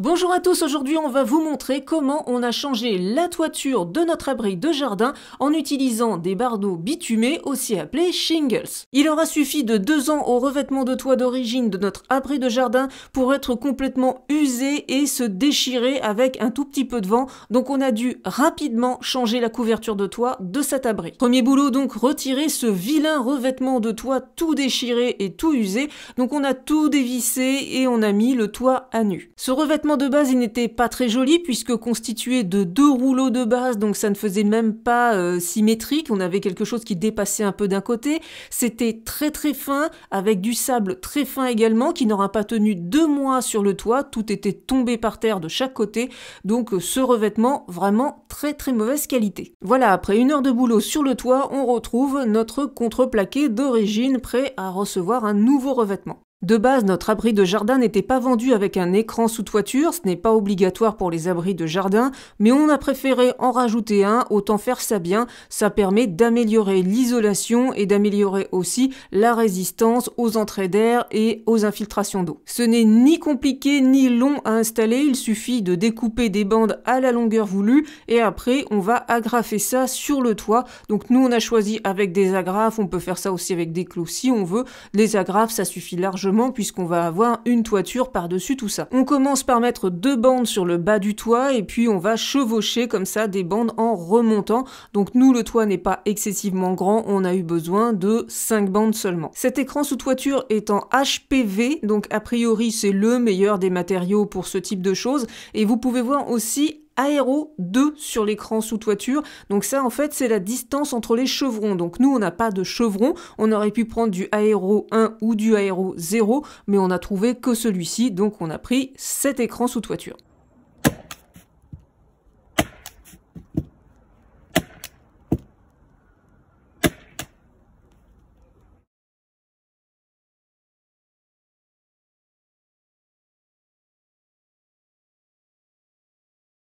Bonjour à tous, aujourd'hui on va vous montrer comment on a changé la toiture de notre abri de jardin en utilisant des bardeaux bitumés, aussi appelés shingles. Il aura suffi de 2 ans au revêtement de toit d'origine de notre abri de jardin pour être complètement usé et se déchirer avec un tout petit peu de vent, donc on a dû rapidement changer la couverture de toit de cet abri. Premier boulot donc, retirer ce vilain revêtement de toit tout déchiré et tout usé, donc on a tout dévissé et on a mis le toit à nu. Ce revêtement de base, il n'était pas très joli puisque constitué de 2 rouleaux de base, donc ça ne faisait même pas symétrique, on avait quelque chose qui dépassait un peu d'un côté. C'était très fin, avec du sable très fin également, qui n'aura pas tenu 2 mois sur le toit, tout était tombé par terre de chaque côté, donc ce revêtement, vraiment très mauvaise qualité. Voilà, après 1 heure de boulot sur le toit, on retrouve notre contreplaqué d'origine, prêt à recevoir un nouveau revêtement. De base, notre abri de jardin n'était pas vendu avec un écran sous toiture, ce n'est pas obligatoire pour les abris de jardin, mais on a préféré en rajouter un, autant faire ça bien, ça permet d'améliorer l'isolation et d'améliorer aussi la résistance aux entrées d'air et aux infiltrations d'eau. Ce n'est ni compliqué ni long à installer, il suffit de découper des bandes à la longueur voulue et après on va agrafer ça sur le toit. Donc nous on a choisi avec des agrafes, on peut faire ça aussi avec des clous si on veut, les agrafes ça suffit largement puisqu'on va avoir une toiture par-dessus tout ça. On commence par mettre 2 bandes sur le bas du toit et puis on va chevaucher comme ça des bandes en remontant. Donc nous, le toit n'est pas excessivement grand, on a eu besoin de 5 bandes seulement. Cet écran sous toiture est en HPV, donc a priori c'est le meilleur des matériaux pour ce type de choses. Et vous pouvez voir aussi Aéro 2 sur l'écran sous toiture, donc ça en fait c'est la distance entre les chevrons, donc nous on n'a pas de chevron, on aurait pu prendre du Aéro 1 ou du Aéro 0, mais on a trouvé que celui-ci, donc on a pris cet écran sous toiture.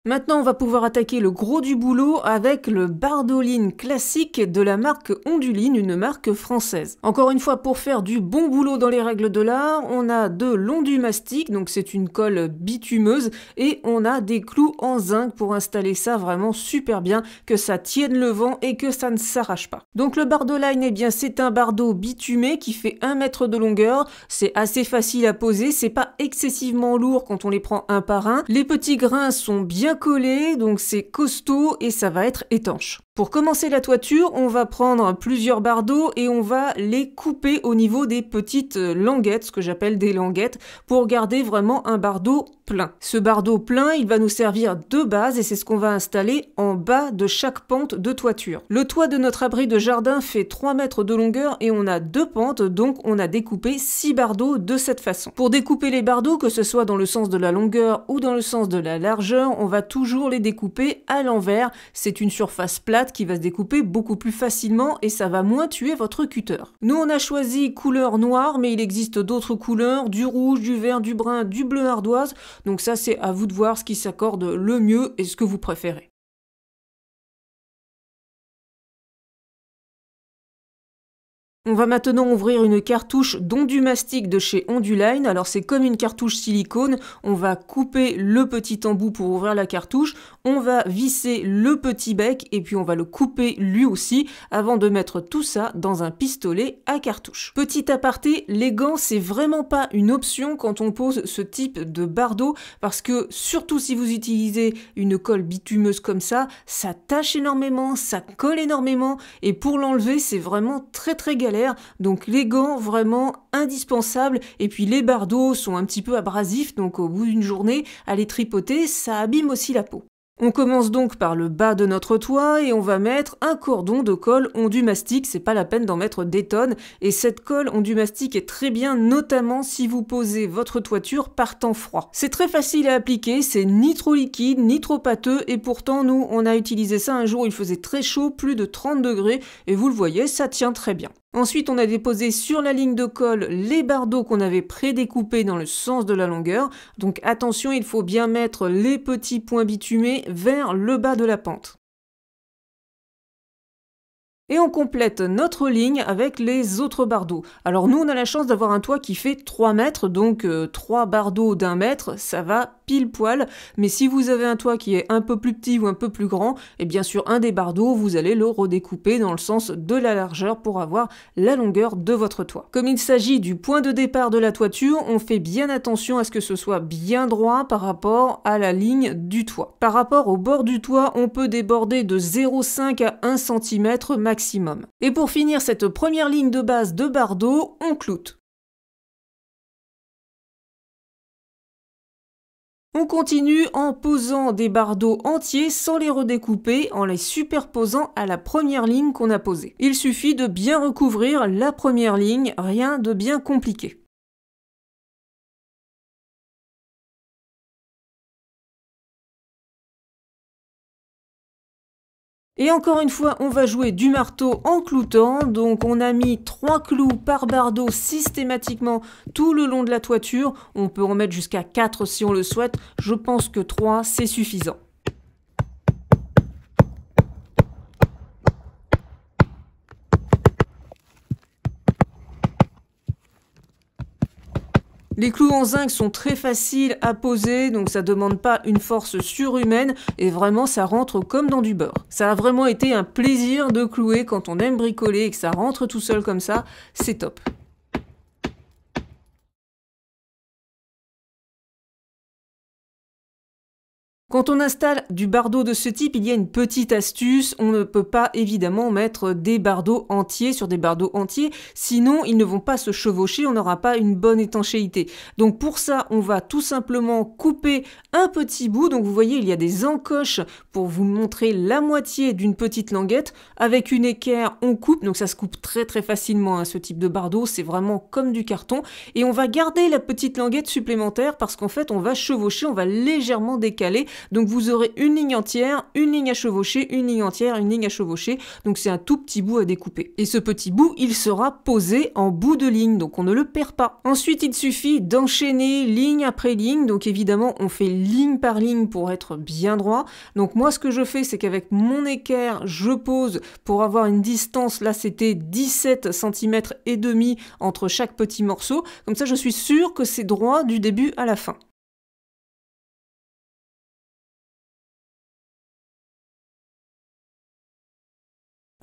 Maintenant, on va pouvoir attaquer le gros du boulot avec le Bardoline classique de la marque Onduline, une marque française. Encore une fois, pour faire du bon boulot dans les règles de l'art, on a de l'ondumastic, donc c'est une colle bitumeuse, et on a des clous en zinc pour installer ça vraiment super bien, que ça tienne le vent et que ça ne s'arrache pas. Donc le Bardoline, eh bien c'est un bardeau bitumé qui fait 1 mètre de longueur, c'est assez facile à poser, c'est pas excessivement lourd quand on les prend un par un, les petits grains sont bien collé, donc c'est costaud et ça va être étanche. Pour commencer la toiture, on va prendre plusieurs bardeaux et on va les couper au niveau des petites languettes, ce que j'appelle des languettes, pour garder vraiment un bardeau plein. Ce bardeau plein, il va nous servir de base et c'est ce qu'on va installer en bas de chaque pente de toiture. Le toit de notre abri de jardin fait 3 mètres de longueur et on a 2 pentes, donc on a découpé 6 bardeaux de cette façon. Pour découper les bardeaux, que ce soit dans le sens de la longueur ou dans le sens de la largeur, on va toujours les découper à l'envers. C'est une surface plate qui va se découper beaucoup plus facilement et ça va moins tuer votre cutter. Nous on a choisi couleur noire, mais il existe d'autres couleurs, du rouge, du vert, du brun, du bleu ardoise, donc ça c'est à vous de voir ce qui s'accorde le mieux et ce que vous préférez. On va maintenant ouvrir une cartouche d'ondumastic de chez Onduline. Alors c'est comme une cartouche silicone, on va couper le petit embout pour ouvrir la cartouche, on va visser le petit bec et puis on va le couper lui aussi avant de mettre tout ça dans un pistolet à cartouche. Petit aparté, les gants c'est vraiment pas une option quand on pose ce type de bardeau parce que surtout si vous utilisez une colle bitumeuse comme ça tâche énormément, ça colle énormément et pour l'enlever c'est vraiment très galère. Donc les gants vraiment indispensables et puis les bardeaux sont un petit peu abrasifs donc au bout d'une journée à les tripoter ça abîme aussi la peau. On commence donc par le bas de notre toit et on va mettre un cordon de colle ondumastic, c'est pas la peine d'en mettre des tonnes et cette colle ondumastic est très bien notamment si vous posez votre toiture par temps froid. C'est très facile à appliquer, c'est ni trop liquide ni trop pâteux et pourtant nous on a utilisé ça un jour où il faisait très chaud, plus de 30 degrés et vous le voyez ça tient très bien. Ensuite, on a déposé sur la ligne de colle les bardeaux qu'on avait prédécoupés dans le sens de la longueur. Donc attention, il faut bien mettre les petits points bitumés vers le bas de la pente. Et on complète notre ligne avec les autres bardeaux. Alors nous, on a la chance d'avoir un toit qui fait 3 mètres, donc 3 bardeaux d'1 mètre, ça va pile poil. Mais si vous avez un toit qui est un peu plus petit ou un peu plus grand, et bien sûr un des bardeaux, vous allez le redécouper dans le sens de la largeur pour avoir la longueur de votre toit. Comme il s'agit du point de départ de la toiture, on fait bien attention à ce que ce soit bien droit par rapport à la ligne du toit. Par rapport au bord du toit, on peut déborder de 0,5 à 1 cm maximum. Et pour finir cette première ligne de base de bardeaux, on cloute. On continue en posant des bardeaux entiers sans les redécouper, en les superposant à la première ligne qu'on a posée. Il suffit de bien recouvrir la première ligne, rien de bien compliqué. Et encore une fois, on va jouer du marteau en cloutant, donc on a mis 3 clous par bardeau systématiquement tout le long de la toiture. On peut en mettre jusqu'à 4 si on le souhaite, je pense que 3 c'est suffisant. Les clous en zinc sont très faciles à poser, donc ça demande pas une force surhumaine et vraiment ça rentre comme dans du beurre. Ça a vraiment été un plaisir de clouer quand on aime bricoler et que ça rentre tout seul comme ça, c'est top. Quand on installe du bardeau de ce type, il y a une petite astuce, on ne peut pas évidemment mettre des bardeaux entiers sur des bardeaux entiers, sinon ils ne vont pas se chevaucher, on n'aura pas une bonne étanchéité. Donc pour ça, on va tout simplement couper un petit bout, donc vous voyez il y a des encoches pour vous montrer la moitié d'une petite languette. Avec une équerre, on coupe, donc ça se coupe très facilement hein, ce type de bardeau, c'est vraiment comme du carton, et on va garder la petite languette supplémentaire parce qu'en fait on va chevaucher, on va légèrement décaler. Donc vous aurez une ligne entière, une ligne à chevaucher, une ligne entière, une ligne à chevaucher. Donc c'est un tout petit bout à découper. Et ce petit bout, il sera posé en bout de ligne, donc on ne le perd pas. Ensuite, il suffit d'enchaîner ligne après ligne. Donc évidemment, on fait ligne par ligne pour être bien droit. Donc moi, ce que je fais, c'est qu'avec mon équerre, je pose pour avoir une distance, là c'était 17 cm et demi entre chaque petit morceau. Comme ça, je suis sûre que c'est droit du début à la fin.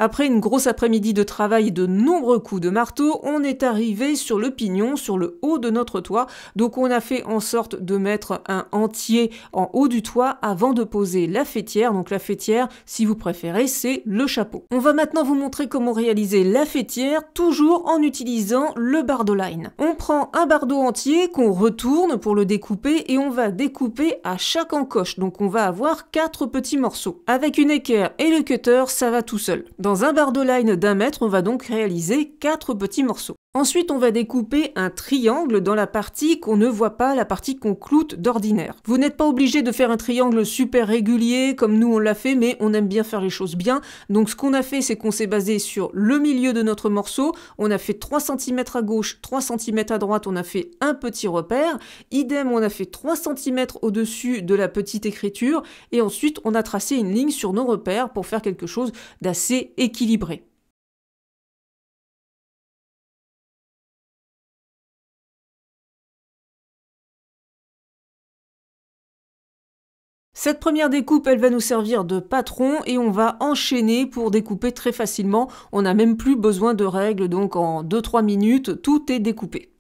Après une grosse après-midi de travail et de nombreux coups de marteau, on est arrivé sur le pignon, sur le haut de notre toit. Donc on a fait en sorte de mettre un entier en haut du toit avant de poser la faîtière. Donc la faîtière, si vous préférez, c'est le chapeau. On va maintenant vous montrer comment réaliser la faîtière, toujours en utilisant le bardoline. On prend un bardeau entier qu'on retourne pour le découper et on va découper à chaque encoche. Donc on va avoir 4 petits morceaux. Avec une équerre et le cutter, ça va tout seul. Dans un bardoline d'1 mètre, on va donc réaliser 4 petits morceaux. Ensuite, on va découper un triangle dans la partie qu'on ne voit pas, la partie qu'on cloute d'ordinaire. Vous n'êtes pas obligé de faire un triangle super régulier comme nous on l'a fait, mais on aime bien faire les choses bien. Donc ce qu'on a fait, c'est qu'on s'est basé sur le milieu de notre morceau. On a fait 3 cm à gauche, 3 cm à droite, on a fait un petit repère. Idem, on a fait 3 cm au-dessus de la petite écriture. Et ensuite, on a tracé une ligne sur nos repères pour faire quelque chose d'assez équilibré. Cette première découpe, elle va nous servir de patron et on va enchaîner pour découper très facilement. On n'a même plus besoin de règles, donc en 2-3 minutes, tout est découpé.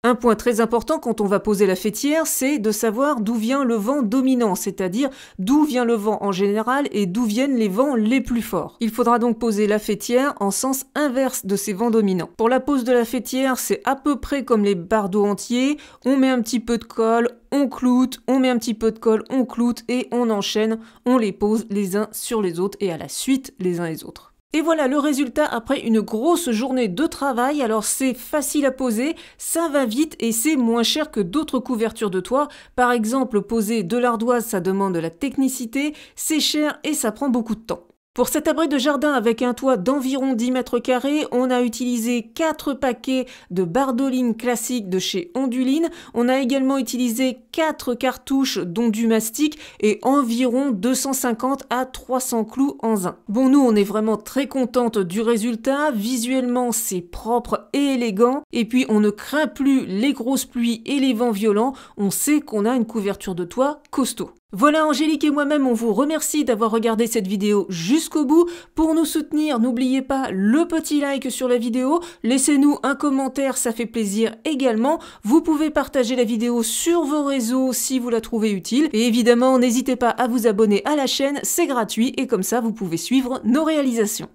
Un point très important quand on va poser la faîtière, c'est de savoir d'où vient le vent dominant, c'est-à-dire d'où vient le vent en général et d'où viennent les vents les plus forts. Il faudra donc poser la faîtière en sens inverse de ces vents dominants. Pour la pose de la faîtière, c'est à peu près comme les bardeaux entiers, on met un petit peu de colle, on cloute, on met un petit peu de colle, on cloute et on enchaîne, on les pose les uns sur les autres et à la suite les uns les autres. Et voilà le résultat après une grosse journée de travail. Alors c'est facile à poser, ça va vite et c'est moins cher que d'autres couvertures de toit. Par exemple, poser de l'ardoise, ça demande de la technicité, c'est cher et ça prend beaucoup de temps. Pour cet abri de jardin avec un toit d'environ 10 mètres carrés, on a utilisé 4 paquets de Bardoline classique de chez Onduline. On a également utilisé 4 cartouches dont du mastic et environ 250 à 300 clous en zinc. Bon, nous, on est vraiment très contente du résultat. Visuellement, c'est propre et élégant. Et puis, on ne craint plus les grosses pluies et les vents violents. On sait qu'on a une couverture de toit costaud. Voilà, Angélique et moi-même, on vous remercie d'avoir regardé cette vidéo jusqu'au bout. Pour nous soutenir, n'oubliez pas le petit like sur la vidéo. Laissez-nous un commentaire, ça fait plaisir également. Vous pouvez partager la vidéo sur vos réseaux si vous la trouvez utile. Et évidemment, n'hésitez pas à vous abonner à la chaîne, c'est gratuit et comme ça, vous pouvez suivre nos réalisations.